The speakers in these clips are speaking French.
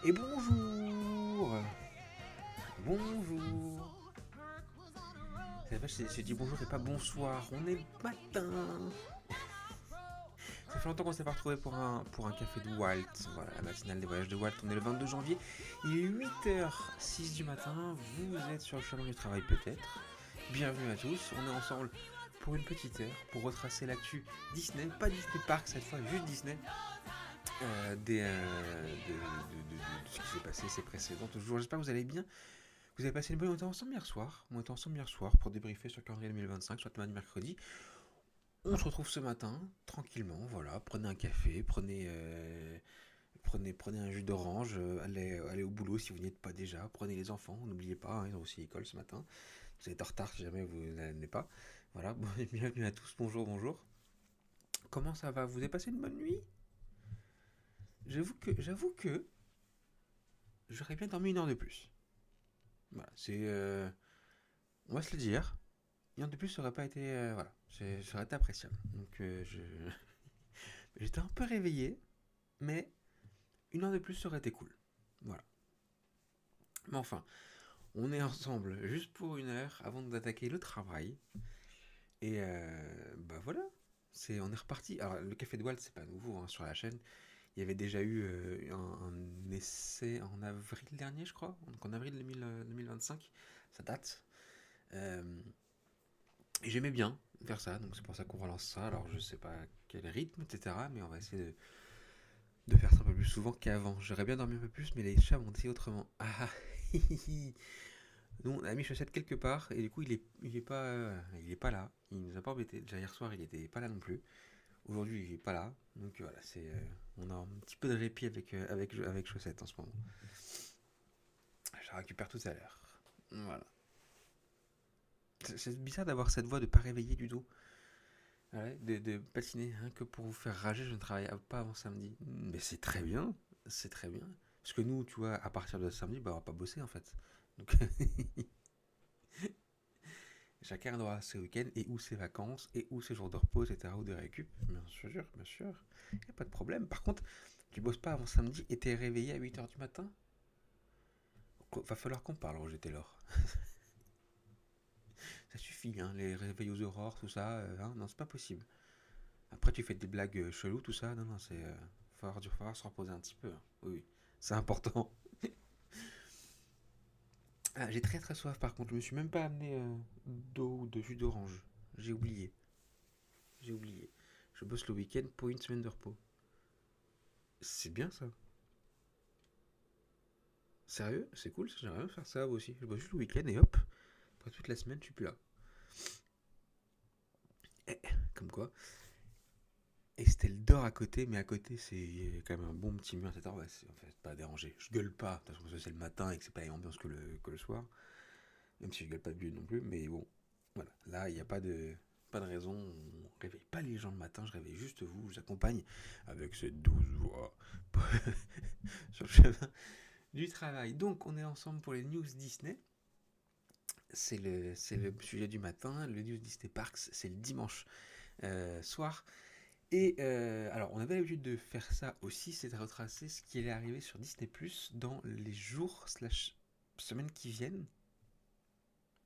Et bonjour. Bonjour. C'est vache, j'ai dit bonjour et pas bonsoir. On est le matin. Ça fait longtemps qu'on s'est pas retrouvé pour un café de Walt. Voilà, la matinale des voyages de Walt. On est le 22 janvier. Il est 8h06 du matin. Vous êtes sur le chemin du travail peut-être. Bienvenue à tous. On est ensemble pour une petite heure pour retracer l'actu Disney. Pas Disney Park cette fois, juste Disney. De ce qui s'est passé ces précédentes jours. J'espère que vous allez bien. Vous avez passé une bonne... On était ensemble hier soir. On était ensemble hier soir pour débriefer sur le calendrier 2025, soit le mercredi. On se retrouve ce matin, tranquillement, voilà. Prenez un café, prenez un jus d'orange, allez au boulot si vous n'y êtes pas déjà. Prenez les enfants, n'oubliez pas, hein, ils ont aussi école ce matin. Vous êtes en retard si jamais vous n'allez pas. Voilà, bienvenue à tous, bonjour. Comment ça va? Vous avez passé une bonne nuit? J'avoue que j'aurais bien dormi une heure de plus. Voilà, on va se le dire. Une heure de plus, ça aurait pas été. Voilà, ça aurait été appréciable. Donc, j'étais un peu réveillé, mais une heure de plus, ça aurait été cool. Voilà. Mais enfin, on est ensemble juste pour une heure avant d'attaquer le travail. Et bah voilà, on est reparti. Alors, le Café de Walt, c'est pas nouveau hein, sur la chaîne. Il y avait déjà eu un essai en avril dernier, je crois. Donc en avril 2025, ça date. Euh, et j'aimais bien faire ça, donc c'est pour ça qu'on relance ça. Alors je sais pas quel rythme, etc. Mais on va essayer de faire ça un peu plus souvent qu'avant. J'aurais bien dormi un peu plus, mais les chats m'ont dit autrement. Ah, nous on a mis Chaussette quelque part et du coup il est pas là. Il nous a pas embêté. Déjà hier soir il était pas là non plus. Aujourd'hui il est pas là. Donc voilà, on a un petit peu de répit avec Chaussette en ce moment. Je la récupère tout à l'heure. Voilà. C'est bizarre d'avoir cette voix de pas réveiller du tout. Ouais, de patiner rien que pour vous faire rager, je ne travaille pas avant samedi. Mais c'est très bien, c'est très bien. Parce que nous, tu vois, à partir de samedi, bah, on va pas bosser en fait. Donc chacun aura ses week-ends et ou ses vacances et ou ses jours de repos, etc. ou de récup. Bien sûr, bien sûr. Y a pas de problème. Par contre, tu bosses pas avant samedi et t'es réveillé à 8h du matin. Va falloir qu'on parle, Roger Taylor. Ça suffit, hein, les réveils aux aurores, tout ça. Hein, non, c'est pas possible. Après, tu fais des blagues cheloues, tout ça. Non, non, falloir se reposer un petit peu, hein. Oui, oui. C'est important. Ah, j'ai très très soif par contre. Je me suis même pas amené d'eau ou de jus d'orange. J'ai oublié. J'ai oublié. Je bosse le week-end pour une semaine de repos. C'est bien ça. Sérieux? C'est cool ça. J'aimerais bien faire ça moi aussi. Je bosse juste le week-end et hop. Après toute la semaine, je suis plus là. Eh, comme quoi. Estelle dort à côté, mais à côté, c'est quand même un bon petit mur, etc. Ouais, c'est en fait pas déranger. Je gueule pas, de toute façon, c'est le matin et que c'est pas la ambiance que le soir. Même si je gueule pas de but non plus, mais bon, voilà. Là, il n'y a pas de raison. On réveille pas les gens le matin, je réveille juste vous. Je vous accompagne avec cette douce voix sur le chemin du travail. Donc, on est ensemble pour les news Disney. C'est le sujet du matin. Le news Disney Parks, c'est le dimanche soir. Et alors, on avait l'habitude de faire ça aussi, c'est de retracer ce qui allait arriver sur Disney Plus dans les jours slash semaines qui viennent.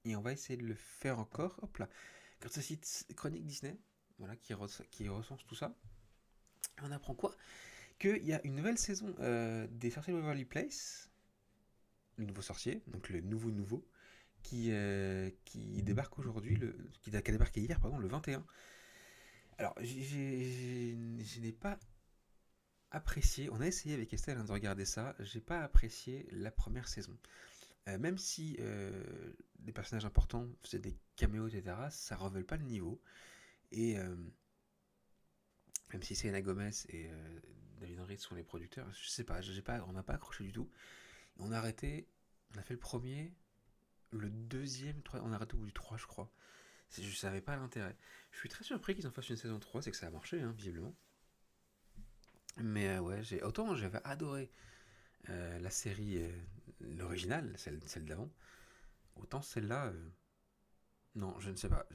Et on va essayer de le faire encore. Hop là. Quand ce site Chronique Disney, voilà, qui recense tout ça. On apprend quoi? Qu'il y a une nouvelle saison des Sorciers de Waverly Place, le nouveau sorcier, donc le nouveau, qui débarque aujourd'hui, qui a débarqué hier, pardon, le 21. Alors, je n'ai pas apprécié, on a essayé avec Estelle hein, de regarder ça, j'ai pas apprécié la première saison. Même si des personnages importants faisaient des caméos, etc., ça ne révèle pas le niveau. Et même si Selena Gomez et David Henry sont les producteurs, je sais pas, on n'a pas accroché du tout. On a arrêté, on a fait le premier, le deuxième, on a arrêté au bout du 3 je crois. Je savais pas l'intérêt. Je suis très surpris qu'ils en fassent une saison 3 c'est que ça a marché, hein, visiblement. Mais ouais, autant j'avais adoré la série, l'originale, celle d'avant, autant celle-là, non, je ne sais pas.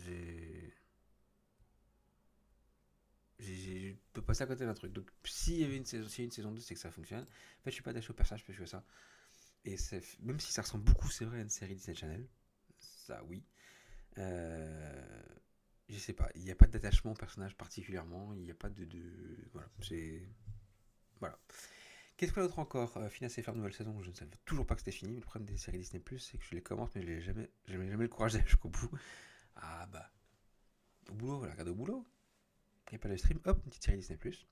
Je peux passer à côté d'un truc. Donc, s'il y avait s'il y a une saison 2, c'est que ça fonctionne. En fait, je suis pas attaché au personnage plus que ça. Et même si ça ressemble beaucoup, c'est vrai, à une série Disney Channel, ça oui. Euh, je sais pas, il n'y a pas d'attachement au personnage particulièrement, il n'y a pas voilà, c'est. Voilà. Qu'est-ce que l'autre encore Phineas et Ferb nouvelle saison, je ne savais toujours pas que c'était fini, mais le problème des séries Disney Plus, c'est que je les commence, mais je n'ai jamais le courage d'aller jusqu'au bout. Ah bah, au boulot, voilà, regarde au boulot. Il n'y a pas de stream, hop, une petite série Disney Plus.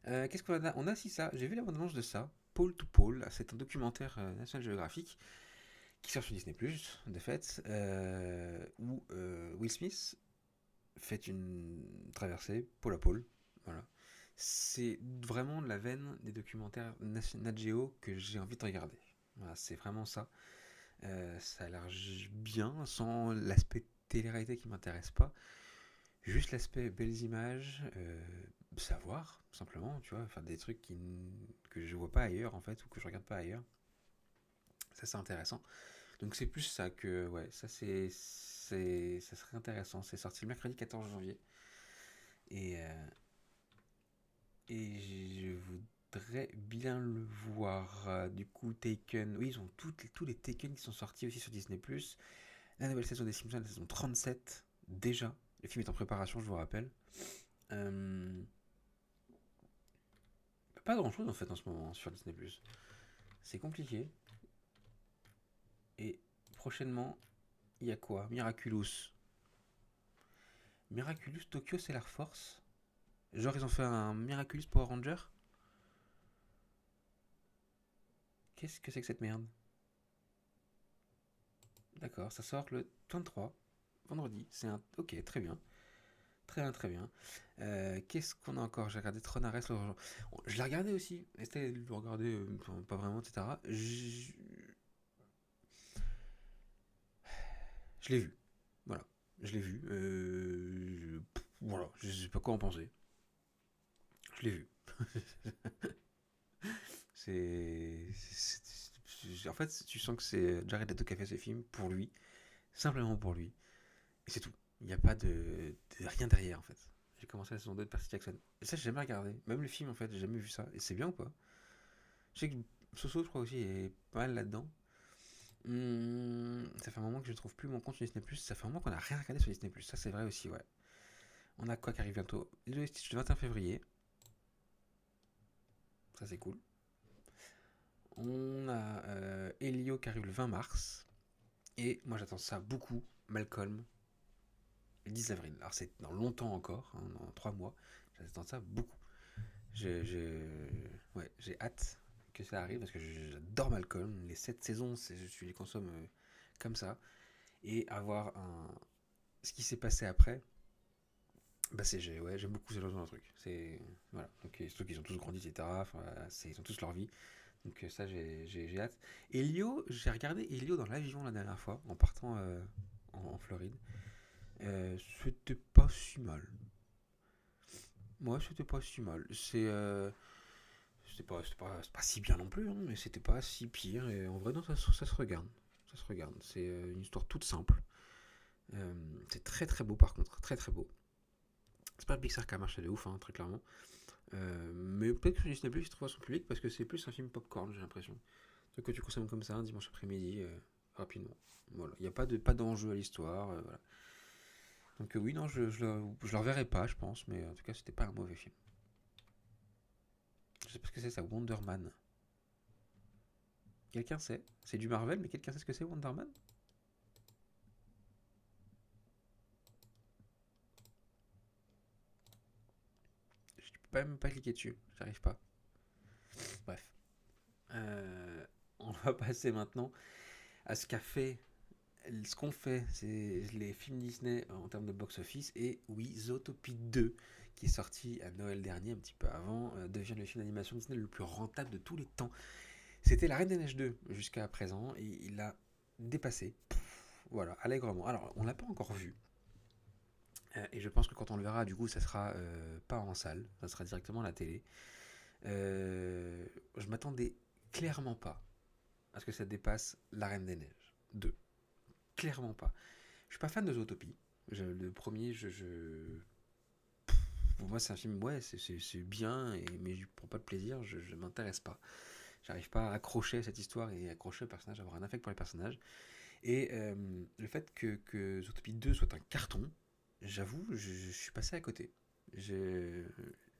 Qu'est-ce qu'on a On a aussi ça, j'ai vu la bande-annonce de ça, Pole to Pole, c'est un documentaire National Geographic qui sort sur Disney Plus, de fait, où Will Smith fait une traversée pôle à pôle. Voilà. C'est vraiment la veine des documentaires Nat Geo que j'ai envie de regarder. Voilà, c'est vraiment ça. Ça a l'air bien, sans l'aspect télé-réalité qui m'intéresse pas. Juste l'aspect belles images, savoir, simplement, tu vois, faire des trucs que je vois pas ailleurs, en fait, ou que je regarde pas ailleurs. Ça, c'est intéressant. Donc c'est plus ça que, ouais, ça serait intéressant. C'est sorti le mercredi 14 janvier. Et, euh, et je voudrais bien le voir. Du coup, Taken, oui, ils ont tous les Taken qui sont sortis aussi sur Disney+. La nouvelle saison des Simpsons, la saison 37, déjà. Le film est en préparation, je vous rappelle. Euh, Pas grand chose en fait en ce moment sur Disney+. C'est compliqué. Et prochainement, il y a quoi Miraculous. Miraculous Tokyo, c'est l'Air Force. Genre, ils ont fait un Miraculous Power Ranger. Qu'est-ce que c'est que cette merde? D'accord, ça sort le 23, vendredi. C'est un. Ok, très bien. Très bien, très bien. Qu'est-ce qu'on a encore? J'ai regardé Tron Ares. Je l'ai regardé aussi. C'était le regarder, pas vraiment, etc. Je l'ai vu. Voilà. Je l'ai vu. Voilà. Je sais pas quoi en penser. Je l'ai vu. En fait, tu sens que c'est Jared Leto qui a fait ce film pour lui. Simplement pour lui. Et c'est tout. Il n'y a pas de rien derrière en fait. J'ai commencé la saison 2 de Percy Jackson. Et ça, j'ai jamais regardé. Même le film en fait, j'ai jamais vu ça. Et c'est bien ou pas? Je sais que Soso, je crois aussi, est pas mal là-dedans. Ça fait un moment que je ne trouve plus mon compte sur Disney+. Ça fait un moment qu'on n'a rien regardé sur Disney+. Ça, c'est vrai aussi, ouais. On a quoi qui arrive bientôt? Le Stitch le 21 février. Ça, c'est cool. On a Elio qui arrive le 20 mars. Et moi, j'attends ça beaucoup. Malcolm, le 10 avril. Alors, c'est dans longtemps encore, hein, dans 3 mois. J'attends ça beaucoup. Ouais, j'ai hâte que ça arrive parce que j'adore Malcolm. Les 7 saisons, je les consomme comme ça. Et avoir ce qui s'est passé après, bah ouais, j'aime beaucoup ce genre de truc. Voilà. Donc, surtout qu'ils ont tous grandi, etc. Enfin, ils ont tous leur vie. Donc, ça, j'ai hâte. Elio, j'ai regardé Elio dans l'avion la dernière fois, en partant en Floride. C'était pas si mal. Moi, c'était pas si mal. C'est pas si bien non plus, hein, mais c'était pas si pire. Et en vrai, non, ça se regarde. Ça se regarde. C'est une histoire toute simple. C'est très très beau par contre. Très très beau. C'est pas Pixar qui a marché de ouf, hein, très clairement. Mais peut-être que sur Disney Plus, il trouve son public parce que c'est plus un film popcorn, j'ai l'impression. Un truc que tu consommes comme ça un dimanche après-midi, rapidement. Voilà. Il n'y a pas d'enjeu à l'histoire. Voilà. Donc, oui, non, je le reverrai pas, je pense. Mais en tout cas, c'était pas un mauvais film. Je sais pas ce que c'est ça, Wonder Man. Quelqu'un sait? C'est du Marvel, mais quelqu'un sait ce que c'est Wonder Man? Je peux même pas cliquer dessus, j'arrive pas. Bref. On va passer maintenant à ce qu'on fait, c'est les films Disney en termes de box-office. Et oui, Zootopie 2, qui est sorti à Noël dernier, un petit peu avant, devient le film d'animation Disney le plus rentable de tous les temps. C'était La Reine des Neiges 2 jusqu'à présent, et il l'a dépassé. Voilà, allègrement. Alors, on l'a pas encore vu. Et je pense que quand on le verra, du coup, ça sera pas en salle, ça sera directement à la télé. Je m'attendais clairement pas à ce que ça dépasse La Reine des Neiges 2. Clairement pas. Je suis pas fan de Zootopie. Le premier, pour moi, c'est un film, ouais, c'est bien, mais je prends pas de plaisir, je m'intéresse pas. J'arrive pas à accrocher à cette histoire et accrocher au personnage, avoir un affect pour les personnages. Et le fait que Zootopie 2 soit un carton, j'avoue, je suis passé à côté. Je,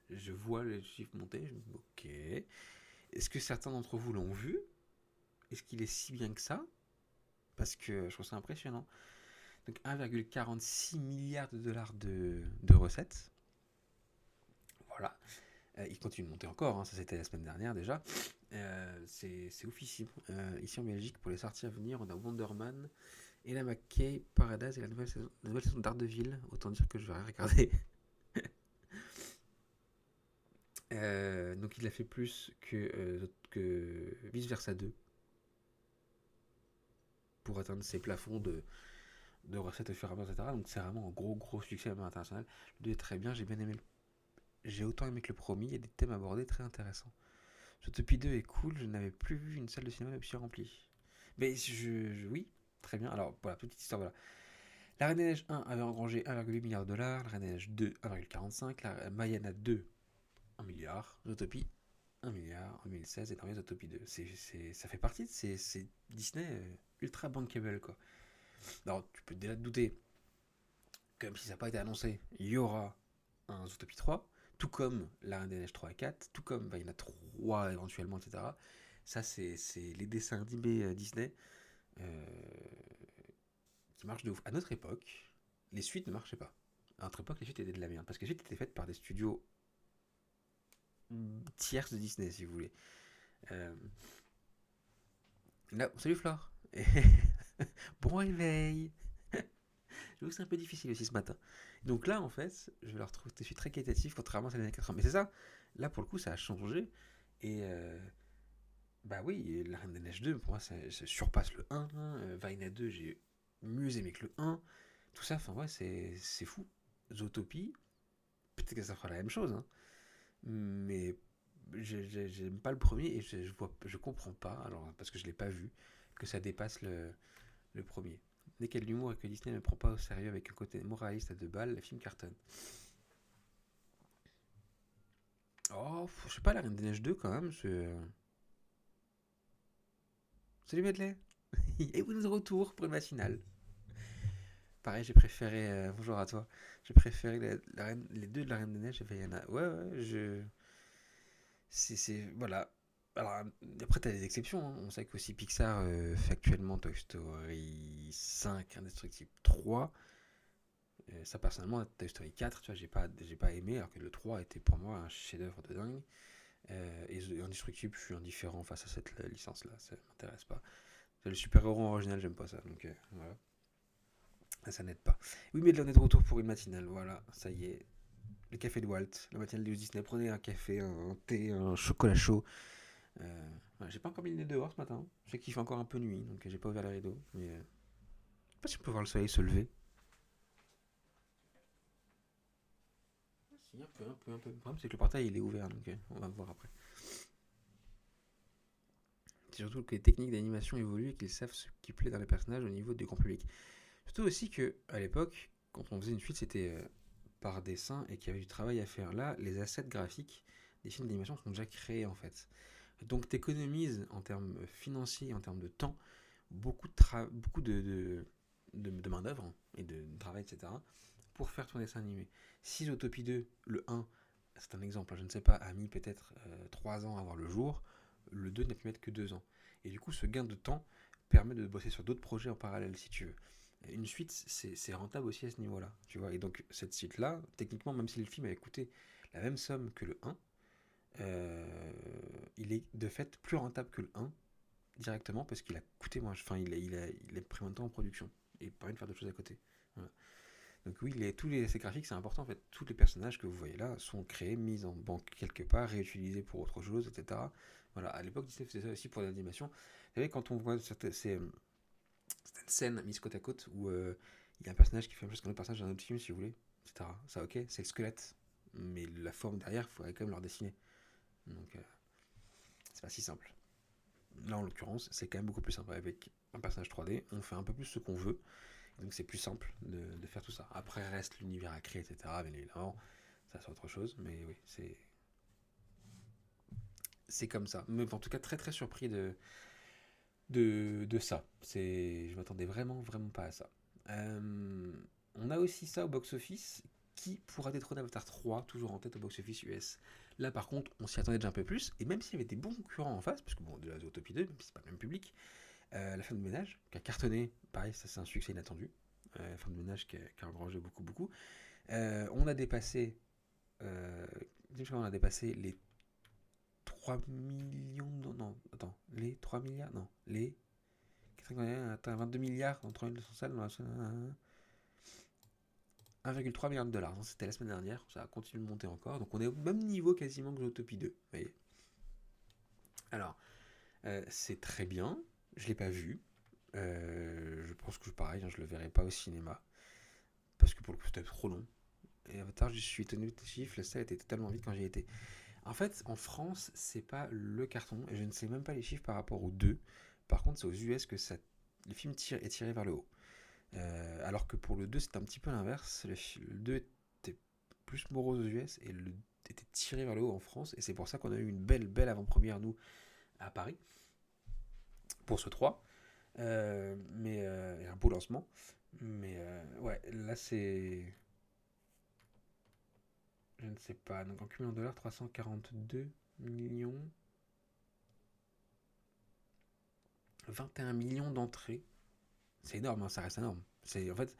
je vois les chiffres monter, je me dis, ok. Est-ce que certains d'entre vous l'ont vu? Est-ce qu'il est si bien que ça? Parce que je trouve ça impressionnant. Donc 1,46 milliard de dollars de recettes. Voilà. Il continue de monter encore, hein, ça c'était la semaine dernière déjà. C'est oufissime. Ici en Belgique, pour les sorties à venir, on a Wonder Man, Ella McKay, Paradise et la nouvelle saison d'Ardeville. Autant dire que je vais rien regarder. Donc il a fait plus que Vice Versa 2 pour atteindre ses plafonds de recettes au fur et à mesure, etc. Donc c'est vraiment un gros succès même international. Le 2 est très bien, j'ai autant aimé que le premier, il y a des thèmes abordés très intéressants. Zootopie 2 est cool, je n'avais plus vu une salle de cinéma aussi remplie. Mais oui, très bien. Alors voilà, petite histoire, voilà. La Reine des Neiges 1 avait engrangé 1,8 milliard de dollars, la Reine des Neiges 2 1,45, la Mayana 2 1 milliard, Zootopie 1 milliard en 2016 et dans les Zootopie 2. Ça fait partie de ces Disney ultra bankable quoi. Alors tu peux déjà te douter, comme si ça n'a pas été annoncé, il y aura un Zootopie 3, tout comme La Reine des Neiges 3 et 4, tout comme il y en a 3 éventuellement, etc. Ça, c'est les dessins animés Disney euh, qui marchent de ouf. À notre époque, les suites ne marchaient pas. À notre époque, les suites étaient de la merde, parce que les suites étaient faites par des studios tierces de Disney, si vous voulez. Euh, Là, salut Flore. Bon réveil. J'avoue que c'est un peu difficile aussi ce matin. Donc là, en fait, je vais leur trouver je suis très qualitatif contrairement à les années 80. Mais c'est ça, là pour le coup, ça a changé. Et bah oui, La Reine des Neiges 2, pour moi, ça surpasse le 1. Vaina 2, j'ai mieux aimé que le 1. Tout ça, enfin ouais, c'est fou. Zootopie, peut-être que ça fera la même chose, hein. Mais j'aime pas le premier et je comprends pas, alors, parce que je l'ai pas vu, que ça dépasse le premier. Dès qu'il y a de l'humour et que Disney ne prend pas au sérieux avec un côté moraliste à deux balles, le film cartonne. Oh, je sais pas, La Reine des Neiges 2 quand même, Salut Medley. Et vous êtes de retour pour une matinale. Pareil, j'ai préféré. Bonjour à toi. J'ai préféré les deux de La Reine des Neiges et Vaiana. Ouais, ouais, voilà. Alors, après, t'as des exceptions, hein. On sait qu'aussi Pixar fait actuellement Toy Story 5, Indestructible 3. Ça, personnellement, Toy Story 4, tu vois, j'ai pas aimé, alors que le 3 était pour moi un chef-d'œuvre de dingue. Et Indestructible, je suis indifférent face à cette licence-là, ça m'intéresse pas. Le super-héros original, j'aime pas ça, donc voilà. Ça n'aide pas. Oui, mais là, on est de retour pour une matinale, voilà, ça y est. Le café de Walt, la matinale de Disney. Prenez un café, un thé, un chocolat chaud. Voilà, j'ai pas encore mis le nez dehors ce matin. Je sais qu'il fait encore un peu nuit, donc j'ai pas ouvert les rideaux. Mais je sais pas si on peut voir le soleil se lever. Si, un peu, un peu, un peu. Le problème, c'est que le portail il est ouvert, donc on va voir après. C'est surtout que les techniques d'animation évoluent et qu'ils savent ce qui plaît dans les personnages au niveau du grand public. Surtout aussi que à l'époque, quand on faisait une suite, c'était par dessin et qu'il y avait du travail à faire. Là, les assets graphiques des films d'animation sont déjà créés en fait. Donc tu économises en termes financiers, en termes de temps, beaucoup de main-d'œuvre et de travail, etc. pour faire ton dessin animé. Si Zootopie 2, le 1, c'est un exemple, je ne sais pas, a mis peut-être 3 ans à voir le jour, le 2 n'a pu mettre que 2 ans. Et du coup, ce gain de temps permet de bosser sur d'autres projets en parallèle, si tu veux. Une suite, c'est rentable aussi à ce niveau-là, tu vois. Et donc, cette suite-là, techniquement, même si le film avait coûté la même somme que le 1, il est de fait plus rentable que le 1 directement parce qu'il a coûté moins. Enfin, il a pris moins de temps en production et permet de faire d'autres choses à côté. Voilà. Donc oui, tous les essais graphiques, c'est important en fait. Tous les personnages que vous voyez là sont créés, mis en banque quelque part, réutilisés pour autre chose, etc. Voilà, à l'époque, Disney faisait ça aussi pour l'animation. Vous savez, quand on voit certaines scènes mises côte à côte où il y a un personnage qui fait la même chose qu'un autre personnage dans un autre film, si vous voulez, etc. Ça, ok, c'est le squelette. Mais la forme derrière, il faudrait quand même leur dessiner. Donc, c'est pas si simple. Là, en l'occurrence, c'est quand même beaucoup plus simple. Avec un personnage 3D, on fait un peu plus ce qu'on veut. Donc c'est plus simple de faire tout ça. Après reste l'univers à créer, etc. Bien évidemment, ça c'est autre chose, mais oui, c'est comme ça. Mais en tout cas, très très surpris de ça. Je m'attendais vraiment, vraiment pas à ça. Euh, on a aussi ça au box-office qui pourra détrôner Avatar 3, toujours en tête au box-office US. Là, par contre, on s'y attendait déjà un peu plus, et même s'il y avait des bons concurrents en face, parce que bon, de la Zootopie 2, même si c'est pas le même public, La Femme de ménage, qui a cartonné, pareil, ça c'est un succès inattendu. La Femme de ménage qui a engrangé beaucoup, beaucoup. On a dépassé, euh, on a dépassé les 3 millions, non, non, attends, les 3 milliards, non, les 22 milliards dans 3200 salles, 1,3 milliard de dollars. C'était la semaine dernière, ça a continué de monter encore. Donc on est au même niveau quasiment que l'Utopie 2. Vous voyez. Alors, c'est très bien. Je ne l'ai pas vu. Je pense que pareil, je ne le verrai pas au cinéma. Parce que pour le coup, c'était trop long. Et Avatar, je suis étonné de tes chiffres. La salle était totalement vide quand j'y étais. En fait, en France, c'est pas le carton. Et je ne sais même pas les chiffres par rapport aux deux. Par contre, c'est aux US que le film est tiré vers le haut. Alors que pour le 2, c'est un petit peu l'inverse. Le 2 était plus morose aux US et le était tiré vers le haut en France. Et c'est pour ça qu'on a eu une belle, belle avant-première, nous, à Paris, pour ce 3. Un beau lancement. Mais ouais, là, c'est. Je ne sais pas. Donc en cumul en dollars, 342 millions. 21 millions d'entrées. C'est énorme, hein, ça reste énorme. En fait,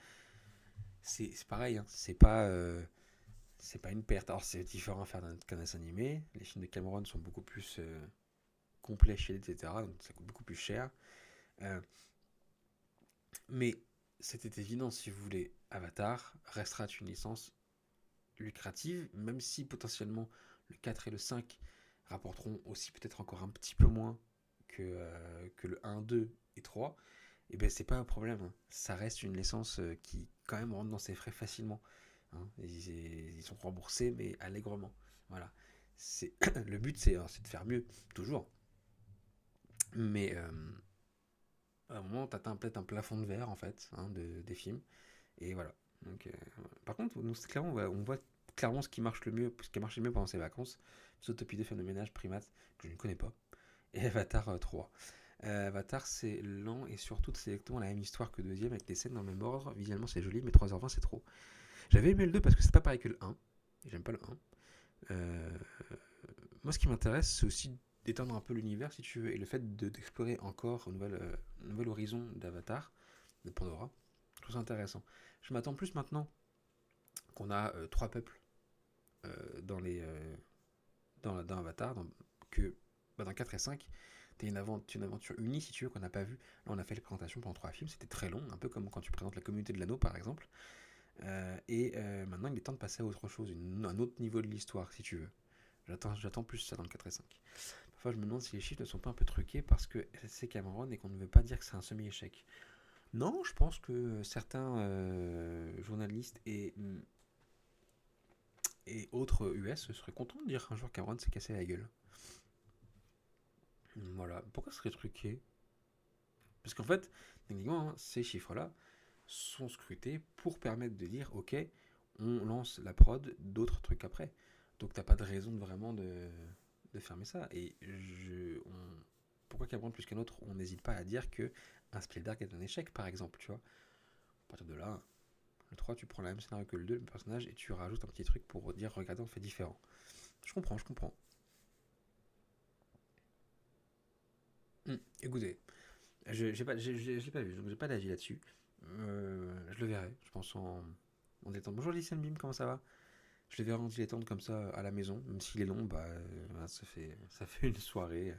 c'est pareil, hein, c'est pas une perte. Alors c'est différent à faire qu'un dessin animé. Les films de Cameron sont beaucoup plus complets, etc. Donc ça coûte beaucoup plus cher. Euh, mais c'était évident, si vous voulez, Avatar restera une licence lucrative, même si potentiellement le 4 et le 5 rapporteront aussi peut-être encore un petit peu moins que le 1, 2 et 3. Et ben c'est pas un problème, hein. Ça reste une licence qui quand même rentre dans ses frais facilement, hein. Ils sont remboursés mais allègrement. Voilà. Le but c'est de faire mieux, toujours. Mais à un moment t'atteins peut-être un plafond de verre en fait, hein, des films. Et voilà. Donc, par contre, nous, clairement, on voit clairement ce qui marche le mieux, ce qui a marché le mieux pendant ces vacances. Zootopie 2, Femme de ménage, Primates, que je ne connais pas. Et Avatar 3. Avatar, c'est lent et surtout c'est exactement la même histoire que le deuxième avec des scènes dans le même ordre. Visuellement, c'est joli, mais 3h20, c'est trop. J'avais aimé le 2 parce que c'est pas pareil que le 1. Et j'aime pas le 1. Euh, Moi, ce qui m'intéresse, c'est aussi d'étendre un peu l'univers, si tu veux, et le fait d'explorer encore un nouvel horizon d'Avatar, de Pandora. Je trouve ça intéressant. Je m'attends plus maintenant qu'on a trois peuples dans Avatar, que dans 4 et 5, t'as une aventure unie, si tu veux, qu'on n'a pas vue. Là, on a fait les présentations pendant 3 films, c'était très long, un peu comme quand tu présentes la communauté de l'anneau, par exemple. Maintenant, il est temps de passer à autre chose, un autre niveau de l'histoire, si tu veux. J'attends plus ça dans le 4 et 5. Parfois, je me demande si les chiffres ne sont pas un peu truqués parce que c'est Cameron et qu'on ne veut pas dire que c'est un semi-échec. Non, je pense que certains journalistes et autres US seraient contents de dire qu'un jour Cameron s'est cassé la gueule. Voilà. Pourquoi ce serait truqué? Parce qu'en fait, techniquement, hein, ces chiffres-là sont scrutés pour permettre de dire ok, on lance la prod d'autres trucs après. Donc t'as pas de raison vraiment de fermer ça. Pourquoi Cameron plus qu'un autre, on n'hésite pas à dire que un Spielberg est un échec, par exemple, tu vois. À partir de là, le 3, tu prends la même scénario que le 2, le même personnage, et tu rajoutes un petit truc pour dire regardez, on fait différent. Je comprends, je comprends. Écoutez, je l'ai pas vu, donc j'ai pas d'avis là-dessus. Je le verrai, je pense en détente. Bonjour Lycéenne Bim, comment ça va? Je le verrai en dilettante comme ça à la maison, même s'il est long, ça fait une soirée.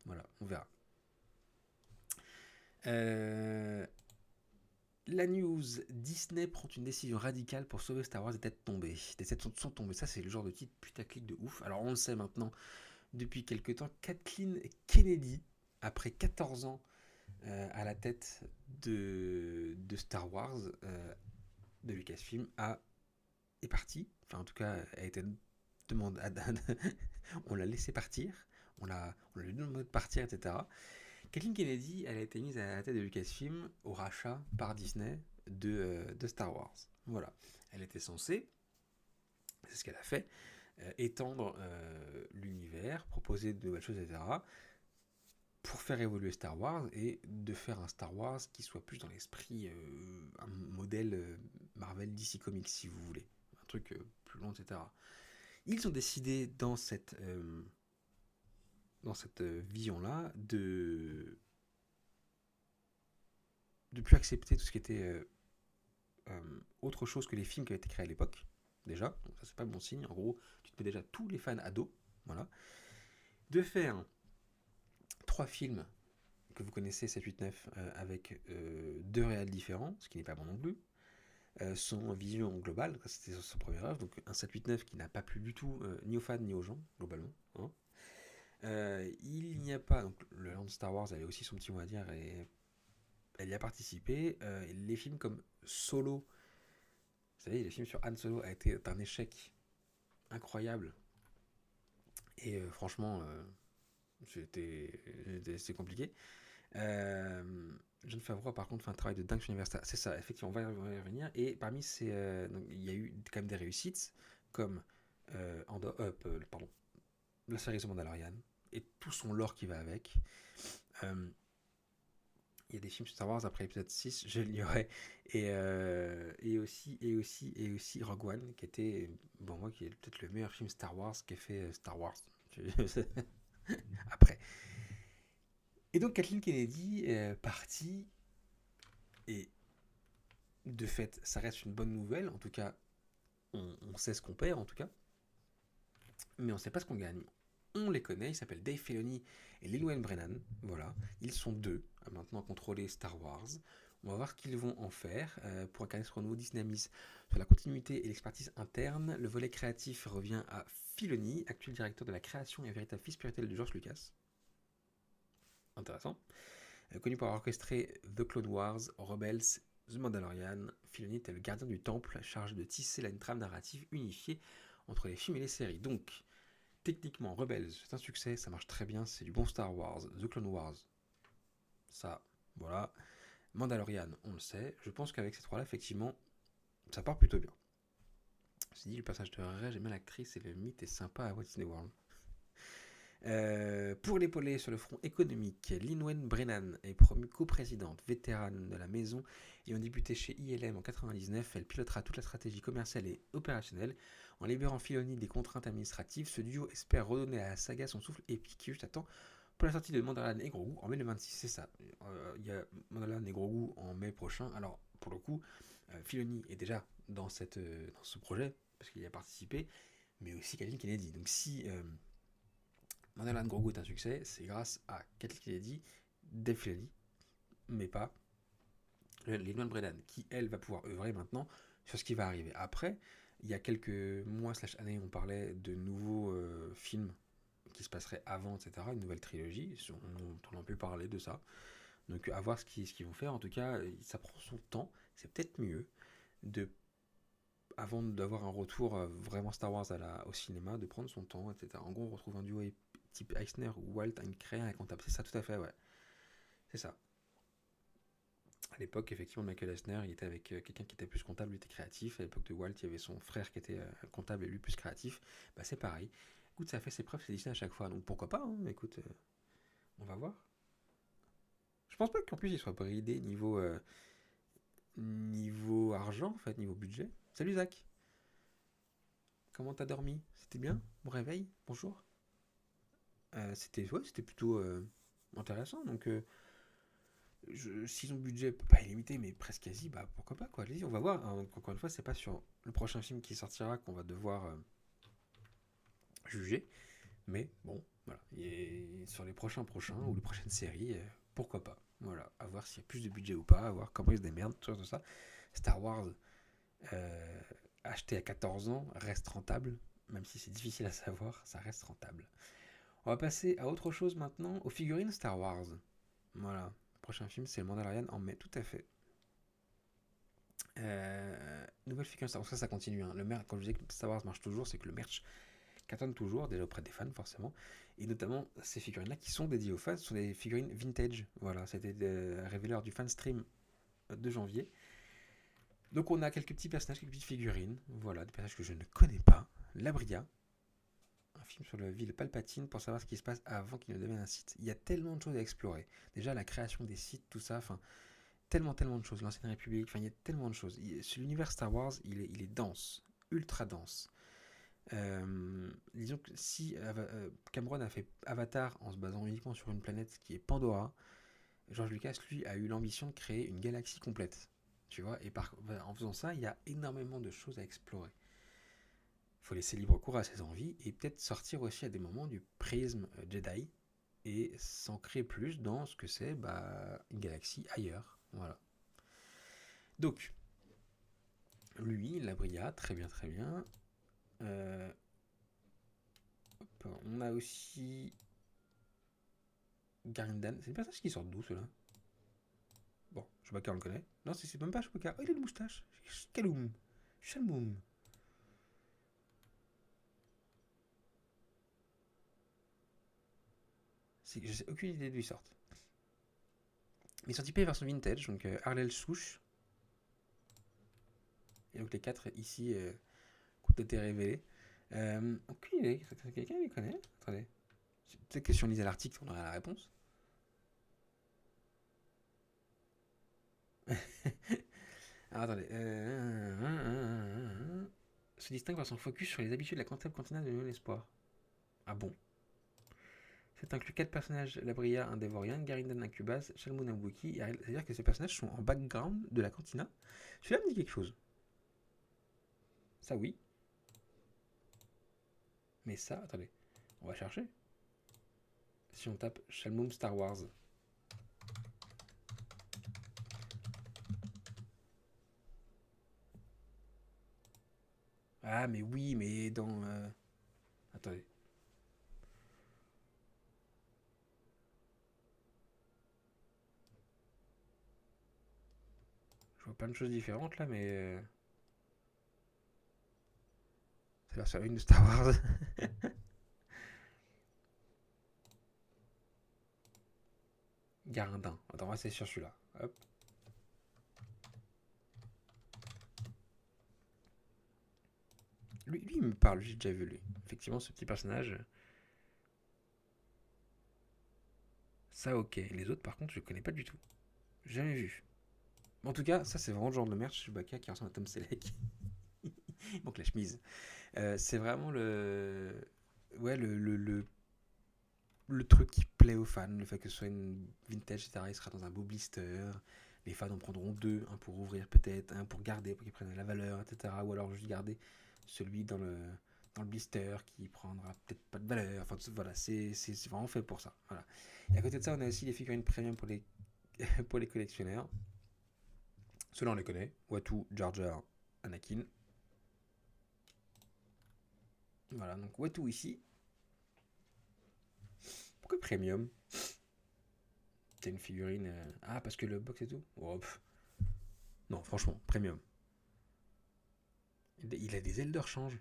Voilà, on verra. Euh, la news, Disney prend une décision radicale pour sauver Star Wars des têtes tombées. Des têtes sont tombées, ça c'est le genre de titre putaclic de ouf. Alors on le sait maintenant, depuis quelques temps, Kathleen Kennedy, après 14 ans à la tête de Star Wars, de Lucasfilm, est partie. Enfin, en tout cas, a été demandé. On l'a laissé partir. On lui demandé de partir, etc. Kathleen Kennedy, elle a été mise à la tête de Lucasfilm au rachat par Disney de Star Wars. Voilà. Elle était censée, c'est ce qu'elle a fait, étendre l'univers, proposer de nouvelles choses, etc., pour faire évoluer Star Wars et de faire un Star Wars qui soit plus dans l'esprit, un modèle Marvel DC Comics, si vous voulez. Un truc plus long, etc. Ils ont décidé dans cette vision-là de plus accepter tout ce qui était autre chose que les films qui avaient été créés à l'époque, déjà. Donc ça, c'est pas bon signe. En gros, tu te mets déjà tous les fans ados. Voilà. De faire 3 films que vous connaissez, 7, 8, 9, avec 2 réals différents, ce qui n'est pas bon non plus. Son vision globale, c'était son premier œuvre, donc un 7, 8, 9 qui n'a pas plu du tout, ni aux fans ni aux gens, globalement. Hein. Il n'y a pas, donc le land Star Wars avait aussi son petit mot à dire et elle y a participé. Les films comme Solo, vous savez, les films sur Han Solo a été un échec incroyable. Et franchement, c'est compliqué. John Favreau, par contre, fait un travail de dingue sur l'univers. C'est ça, effectivement, on va y revenir. Et parmi ces. Donc, il y a eu quand même des réussites, comme pardon, la série The Mandalorian et tout son lore qui va avec. Il y a des films Star Wars après l'épisode 6, je l'ignorais. Et aussi Rogue One, qui était, bon, moi, qui est peut-être le meilleur film Star Wars qu'ait fait Star Wars. Après. Et donc Kathleen Kennedy est partie, et de fait, ça reste une bonne nouvelle. En tout cas, on sait ce qu'on perd, en tout cas. Mais on ne sait pas ce qu'on gagne. On les connaît, ils s'appellent Dave Filoni et Lil Wayne Brennan. Voilà, ils sont 2 à maintenant contrôler Star Wars. On va voir ce qu'ils vont en faire pour incarner ce renouveau Disney mise sur la continuité et l'expertise interne. Le volet créatif revient à Filoni, actuel directeur de la création et véritable fils spirituel de George Lucas. Intéressant. Connu pour avoir orchestré The Clone Wars, Rebels, The Mandalorian, Filoni était le gardien du temple chargé de tisser une trame narrative unifiée entre les films et les séries. Donc, techniquement, Rebels, c'est un succès, ça marche très bien, c'est du bon Star Wars. The Clone Wars, ça, voilà. Mandalorian, on le sait. Je pense qu'avec ces 3-là, effectivement, ça part plutôt bien. C'est dit, le personnage de Rey, j'aime bien l'actrice et le mythe est sympa à Walt Disney World. Pour l'épauler sur le front économique, Lin Wayne Brennan est promue coprésidente vétérane de la maison. Ayant débuté chez ILM en 1999, elle pilotera toute la stratégie commerciale et opérationnelle. En libérant Filoni des contraintes administratives, ce duo espère redonner à la saga son souffle épique. Juste à temps pour la sortie de Mandalorian et Grogu en mai 2026. C'est ça. Il y a Mandalorian et Grogu en mai prochain. Alors, pour le coup, Filoni est déjà dans ce projet, parce qu'il y a participé, mais aussi Kathleen Kennedy. Donc si Mandalorian Grogu est un succès, c'est grâce à Kathleen Kennedy, Dave Filoni, mais pas Lin Wayne Brennan, qui elle va pouvoir œuvrer maintenant sur ce qui va arriver. Après, il y a quelques mois/années, on parlait de nouveaux films qui se passeraient avant, etc. Une nouvelle trilogie, on a pu parler de ça. Donc à voir ce qu'ils vont faire. En tout cas, ça prend son temps. C'est peut-être mieux avant d'avoir un retour vraiment Star Wars au cinéma, de prendre son temps, etc. En gros, on retrouve un duo type Eisner ou Walt à une créa un comptable. C'est ça, tout à fait, ouais. C'est ça. À l'époque, effectivement, Michael Eisner, il était avec quelqu'un qui était plus comptable, lui était créatif. À l'époque de Walt, il y avait son frère qui était comptable et lui plus créatif. Bah, c'est pareil. Écoute, ça a fait ses preuves, c'est Disney à chaque fois. Donc pourquoi pas, hein. Écoute, on va voir. Je pense pas qu'en plus il soit bridé niveau argent, en fait, niveau budget. Salut Zach. Comment t'as dormi? C'était bien? Bon réveil? Bonjour. C'était plutôt intéressant. Donc, si son budget peut pas illimité, mais presque quasi, bah pourquoi pas quoi. Allez-y, on va voir. Hein. Encore une fois, c'est pas sur le prochain film qui sortira qu'on va devoir juger. Mais bon, voilà. Et sur les prochains ou les prochaines séries, pourquoi pas. Voilà, à voir s'il y a plus de budget ou pas, à voir comment ils se démerdent, tout ça. Star Wars, acheté à 14 ans, reste rentable. Même si c'est difficile à savoir, ça reste rentable. On va passer à autre chose maintenant, aux figurines Star Wars. Voilà, le prochain film c'est le Mandalorian en mai, tout à fait. Nouvelle figurine Star Wars, ça continue. Hein. Le merch, quand je disais que Star Wars marche toujours, c'est que le merch cartonne toujours, déjà auprès des fans forcément. Et notamment ces figurines-là qui sont dédiées aux fans, ce sont des figurines vintage. Voilà, c'était révélé lors du fan stream de janvier. Donc on a quelques petits personnages, quelques petites figurines, voilà, des personnages que je ne connais pas. Labria, un film sur la ville Palpatine pour savoir ce qui se passe avant qu'il ne devienne un site. Il y a tellement de choses à explorer. Déjà la création des sites, tout ça, enfin, tellement de choses. L'ancienne République, enfin, il y a tellement de choses. L'univers Star Wars, il est dense, ultra dense. Disons que si Cameron a fait Avatar en se basant uniquement sur une planète qui est Pandora, George Lucas, lui, a eu l'ambition de créer une galaxie complète. Tu vois, et en faisant ça, il y a énormément de choses à explorer. Il faut laisser libre cours à ses envies et peut-être sortir aussi à des moments du prisme Jedi et s'ancrer plus dans ce que c'est une galaxie ailleurs. Voilà. Donc, lui, Labria, très bien, très bien. On a aussi Garindan. C'est une personnage qui sort d'où, ceux-là? Bon, Chewbacca, on le connaît. Non, c'est même pas Chewbacca. Oh, il a une moustache. Kaloum. Shalmoum. Je sais aucune idée d'où ils sortent. Ils sont typés version vintage, donc Arlel Souche. Et donc les 4 ici ont été révélés. Aucune idée. Quelqu'un les connaît? Attendez. Peut-être que si on lisait l'article, on aurait la réponse. Alors attendez. Se distingue par son focus sur les habitudes de la cantina de Nouvel Espoir. Ah bon? C'est inclut 4 personnages, Labria, un Dévorien, Garindan, un Cubase, Shalmoun, un Wookie. C'est-à-dire que ces personnages sont en background de la cantina. Celui-là me dit quelque chose. Ça oui. Mais ça, attendez. On va chercher. Si on tape Shalmoun Star Wars. Ah mais oui, mais dans... Attendez. Je vois plein de choses différentes là, mais... C'est la version 1 de Star Wars. Garindin. Attends, on va essayer sur celui-là. Hop. Lui, il me parle, j'ai déjà vu lui. Effectivement, ce petit personnage. Ça, ok. Les autres, par contre, je connais pas du tout. Jamais vu. En tout cas, ça, c'est vraiment le genre de merde Chewbacca qui ressemble à Tom Selleck. Il manque la chemise. C'est vraiment le. Ouais, le truc qui plaît aux fans. Le fait que ce soit une vintage, etc. Il sera dans un beau blister. Les fans en prendront 2. Un pour ouvrir, peut-être. Un pour garder, pour qu'ils prennent la valeur, etc. Ou alors juste garder celui dans le blister qui prendra peut-être pas de valeur. Enfin, voilà, c'est vraiment fait pour ça. Voilà. Et à côté de ça, on a aussi les figurines premium pour les, pour les collectionneurs. Ceux-là, on les connaît. Watu, Jar Jar, Anakin. Voilà, donc Watu ici. Pourquoi premium? T'as une figurine. Ah, parce que le box et tout? Oh, non, franchement, premium. Il a des ailes de rechange.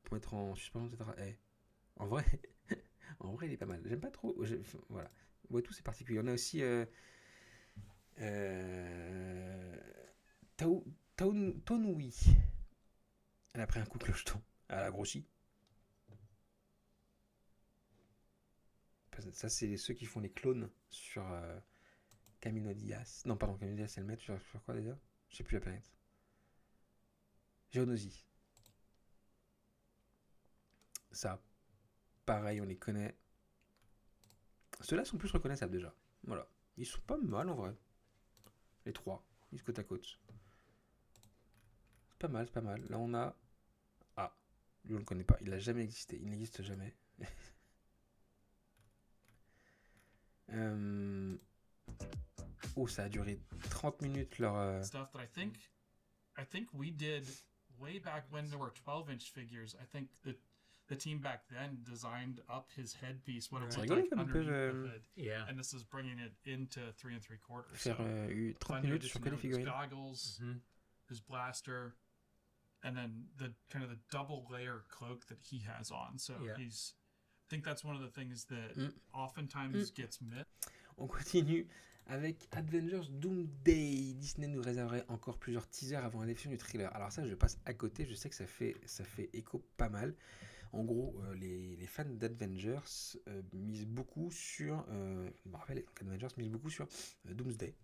Pour mettre en suspension, etc. Eh, en vrai, en vrai, il est pas mal. J'aime pas trop. Voilà. Watu, c'est particulier. On a aussi. Euh, Tonui. Elle a pris un coup de clocheton. Elle a grossi. Ça, c'est ceux qui font les clones sur Camino Diaz. Non, pardon, Camino Diaz, c'est le maître. Sur quoi déjà? Je sais plus la planète. Geonosis. Ça, pareil, on les connaît. Ceux-là sont plus reconnaissables déjà. Voilà. Ils sont pas mal en vrai. Les trois. Ils se côte à côte. C'est pas mal, c'est pas mal. Là, on a. Ah, lui, on le connaît pas. Il a jamais existé. Il n'existe jamais. Oh, ça a duré 30 minutes leur. Stuff that I think we did way back when there were 12-inch figures. I think the team back then designed up his headpiece, what it looked like underneath the hood. Yeah. And this is bringing it into 3 3/4. Faire 30 minutes sur que les figurines. His goggles, his blaster, and then the kind of the double layer cloak that he has on. So I think that's one of the things that oftentimes gets missed. On continue Avec Avengers Doomsday, Disney nous réserverait encore plusieurs teasers avant la diffusion du trailer. Alors ça, je passe à côté, je sais que ça fait écho pas mal. En gros, les fans d'Avengers misent beaucoup sur... Marvel et Avengers misent beaucoup sur Doomsday.